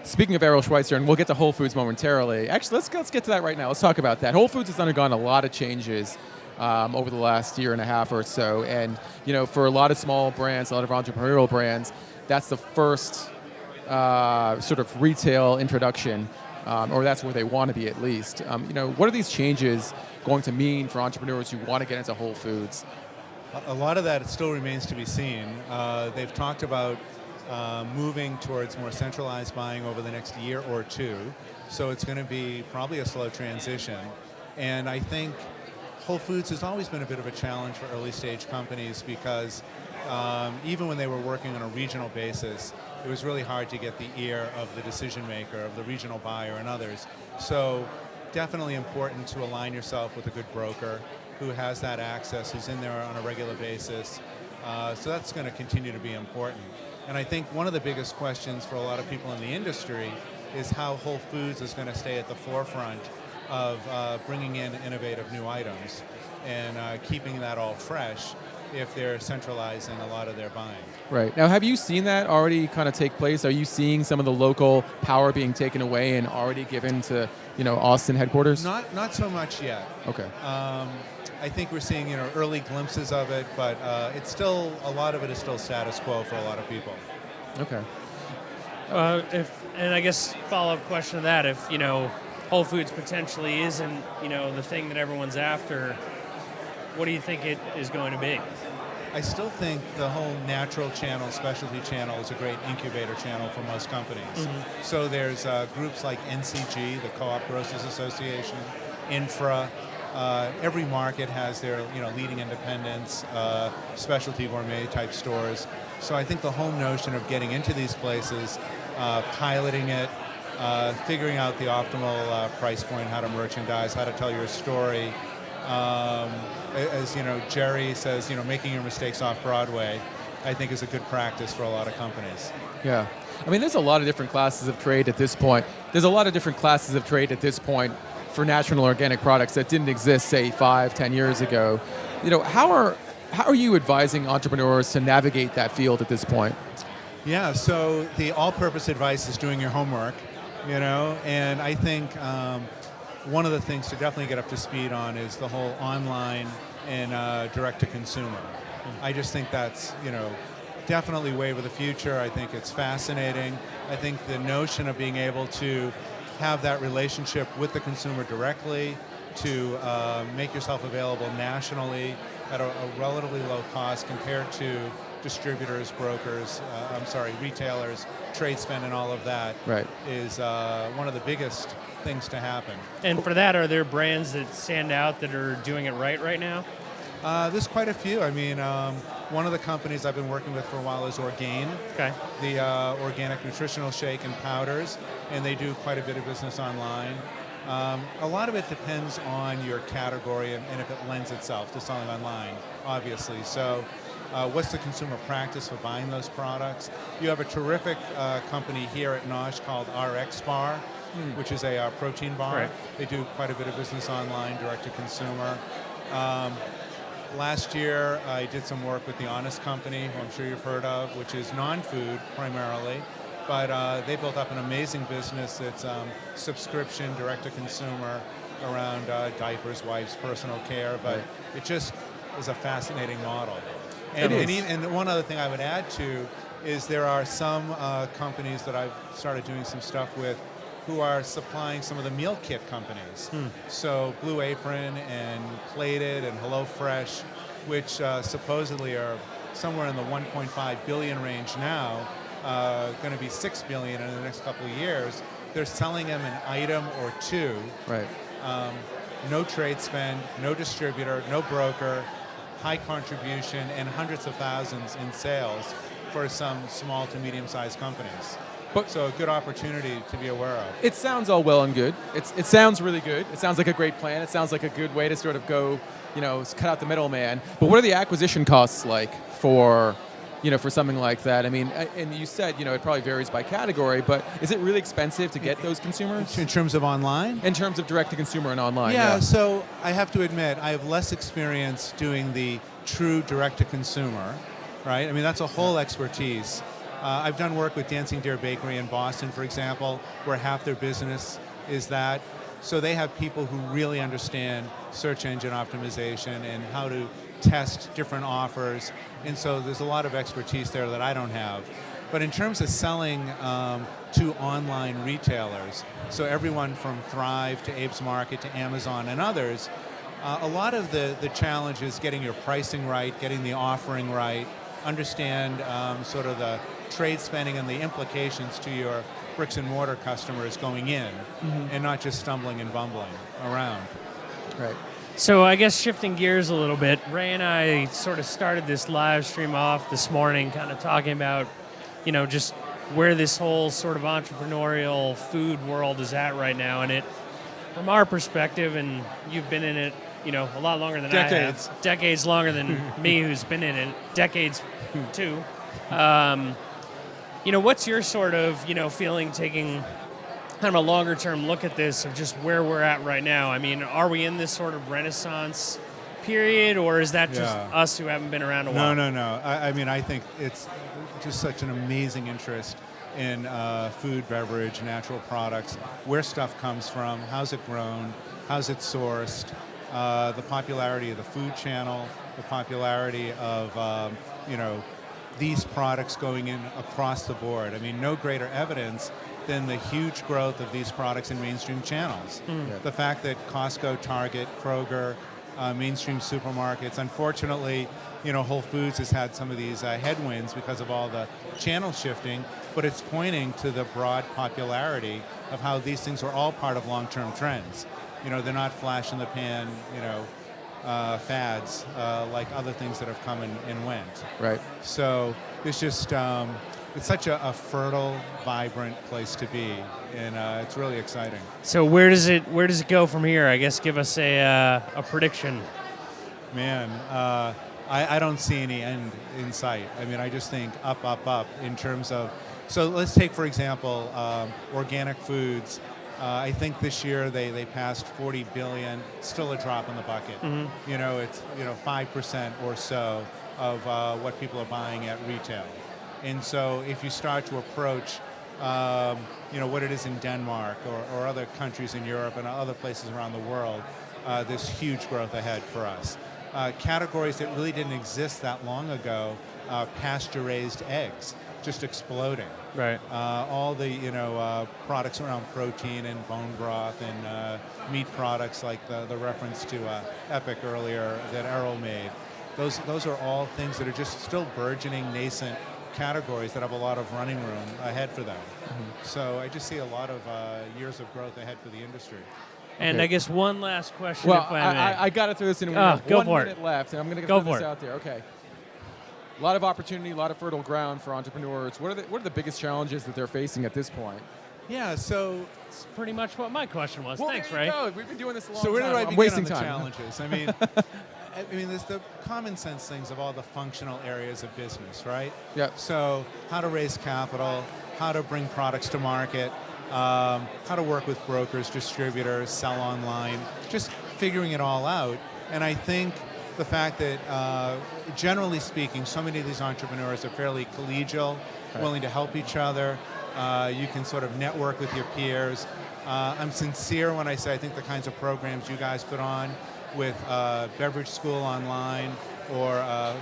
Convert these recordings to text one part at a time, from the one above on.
Speaking of Errol Schweitzer, and we'll get to Whole Foods momentarily. Actually, let's get to that right now. Let's talk about that. Whole Foods has undergone a lot of changes over the last year and a half or so, and for a lot of small brands, a lot of entrepreneurial brands, that's the first sort of retail introduction, or that's where they want to be at least. What are these changes going to mean for entrepreneurs who want to get into Whole Foods? A lot of that still remains to be seen. They've talked about moving towards more centralized buying over the next year or two, so it's going to be probably a slow transition. And I think Whole Foods has always been a bit of a challenge for early stage companies because even when they were working on a regional basis, it was really hard to get the ear of the decision maker, of the regional buyer and others. So definitely important to align yourself with a good broker who has that access, who's in there on a regular basis. So that's going to continue to be important. And I think one of the biggest questions for a lot of people in the industry is how Whole Foods is going to stay at the forefront of bringing in innovative new items and keeping that all fresh if they're centralizing a lot of their buying. Right. Now, have you seen that already kind of take place? Are you seeing some of the local power being taken away and already given to, Austin headquarters? Not so much yet. Okay. I think we're seeing early glimpses of it, but it's still, a lot of it is still status quo for a lot of people. Okay. And I guess follow-up question to that, if Whole Foods potentially isn't the thing that everyone's after, what do you think it is going to be? I still think the whole natural channel, specialty channel is a great incubator channel for most companies. Mm-hmm. So there's groups like NCG, the Co-op Grocers Association, Infra. Every market has their leading independents, specialty gourmet type stores. So I think the whole notion of getting into these places, piloting it, figuring out the optimal price point, how to merchandise, how to tell your story. As Jerry says, making your mistakes off Broadway, I think is a good practice for a lot of companies. Yeah. I mean, there's a lot of different classes of trade at this point. For natural and organic products that didn't exist, say, 5-10 years ago. How are you advising entrepreneurs to navigate that field at this point? Yeah, so the all-purpose advice is doing your homework, and I think one of the things to definitely get up to speed on is the whole online and direct-to-consumer. I just think that's, definitely wave of the future. I think it's fascinating. I think the notion of being able to have that relationship with the consumer directly, to make yourself available nationally at a relatively low cost compared to distributors, brokers, retailers, trade spend and all of that, right, is one of the biggest things to happen. And for that, are there brands that stand out that are doing it right now? There's quite a few. I mean, one of the companies I've been working with for a while is Orgain, the organic nutritional shake and powders, and they do quite a bit of business online. A lot of it depends on your category and if it lends itself to selling online, obviously. So what's the consumer practice for buying those products? You have a terrific company here at NOSH called RX Bar, which is a protein bar. Right. They do quite a bit of business online, direct to consumer. Last year, I did some work with The Honest Company, who I'm sure you've heard of, which is non-food primarily, but they built up an amazing business. It's subscription, direct-to-consumer, around diapers, wipes, personal care, but it just is a fascinating model. And one other thing I would add to is there are some companies that I've started doing some stuff with who are supplying some of the meal kit companies. So Blue Apron and Plated and HelloFresh, which supposedly are somewhere in the 1.5 billion range now, going to be 6 billion in the next couple of years. They're selling them an item or two. Right. No trade spend, no distributor, no broker, high contribution, and hundreds of thousands in sales for some small to medium-sized companies. So a good opportunity to be aware of. It sounds all well and good. It sounds really good. It sounds like a great plan. It sounds like a good way to sort of go, cut out the middleman. But what are the acquisition costs like for something like that? I mean, and you said, it probably varies by category, but is it really expensive to get those consumers? In terms of online? In terms of direct-to-consumer and online, yeah. So I have to admit, I have less experience doing the true direct-to-consumer, right? I mean, that's a whole expertise. I've done work with Dancing Deer Bakery in Boston, for example, where half their business is that. So they have people who really understand search engine optimization and how to test different offers. And so there's a lot of expertise there that I don't have. But in terms of selling to online retailers, so everyone from Thrive to Abe's Market to Amazon and others, a lot of the challenge is getting your pricing right, getting the offering right, understand sort of the trade spending and the implications to your bricks and mortar customers going in, and not just stumbling and bumbling around. Right. So I guess shifting gears a little bit, Ray and I sort of started this live stream off this morning, kind of talking about, just where this whole sort of entrepreneurial food world is at right now. And from our perspective, and you've been in it, a lot longer than Decades. I have. Decades longer than me, who's been in it. Decades, too. What's your sort of, feeling taking kind of a longer term look at this of just where we're at right now? I mean, are we in this sort of renaissance period, or is that just us who haven't been around a while? No. I mean, I think it's just such an amazing interest in food, beverage, natural products, where stuff comes from, how's it grown, how's it sourced, the popularity of the food channel, the popularity of, these products going in across the board. I mean, no greater evidence than the huge growth of these products in mainstream channels. Yeah. The fact that Costco, Target, Kroger, mainstream supermarkets, unfortunately, Whole Foods has had some of these headwinds because of all the channel shifting, but it's pointing to the broad popularity of how these things are all part of long-term trends. They're not flash in the pan, fads like other things that have come and went. Right. So it's just, it's such a fertile, vibrant place to be, and it's really exciting. So where does it go from here? I guess give us a prediction. Man, I don't see any end in sight. I mean, I just think up in terms of, so let's take, for example, organic foods. I think this year they passed 40 billion, still a drop in the bucket. It's 5% or so of what people are buying at retail. And so if you start to approach what it is in Denmark or other countries in Europe and other places around the world, there's huge growth ahead for us. Categories that really didn't exist that long ago, pasture-raised eggs, just exploding. Right. All the products around protein and bone broth and meat products, like the reference to Epic earlier that Errol made. Those are all things that are just still burgeoning, nascent categories that have a lot of running room ahead for them. So I just see a lot of years of growth ahead for the industry. And Okay. I guess one last question, Well, if I may. I got to throw this in. We Oh, have go 1 for it. minute left, and I'm going to Go throw for this it. out there. Okay. A lot of opportunity, a lot of fertile ground for entrepreneurs. What are the biggest challenges that they're facing at this point? Yeah, so That's pretty much what my question was. Well, Thanks, there Ray. you go. We've been doing this a long So where time. do I I'm begin wasting on the time. challenges? I mean, there's the common sense things of all the functional areas of business, right? Yep. So how to raise capital, how to bring products to market, how to work with brokers, distributors, sell online, just figuring it all out. And I think the fact that, generally speaking, so many of these entrepreneurs are fairly collegial, willing to help each other. You can sort of network with your peers. I'm sincere when I say I think the kinds of programs you guys put on with Beverage School Online or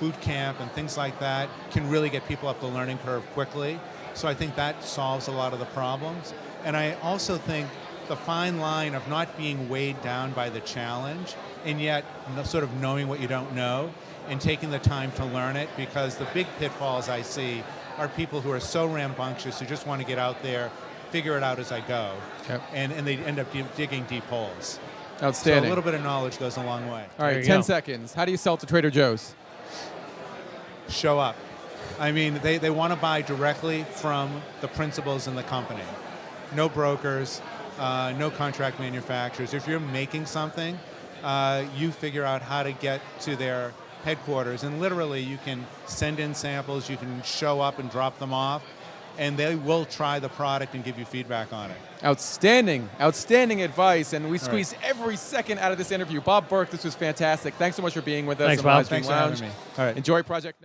boot camp and things like that can really get people up the learning curve quickly. So I think that solves a lot of the problems. And I also think the fine line of not being weighed down by the challenge and yet sort of knowing what you don't know and taking the time to learn it, because the big pitfalls I see are people who are so rambunctious who just want to get out there, figure it out as I go, Yep. and they end up digging deep holes. Outstanding. So a little bit of knowledge goes a long way. All right, There you 10 go. seconds. How do you sell to Trader Joe's? Show up. I mean, they want to buy directly from the principals in the company. No brokers, no contract manufacturers. If you're making something, you figure out how to get to their headquarters, and literally you can send in samples, you can show up and drop them off, and they will try the product and give you feedback on it. Outstanding. Outstanding advice, and we squeezed every second out of this interview. Bob Burke, this was fantastic. Thanks so much for being with us Thanks, on the Bob. Live Stream Thanks for Lounge. having me. All right, enjoy Project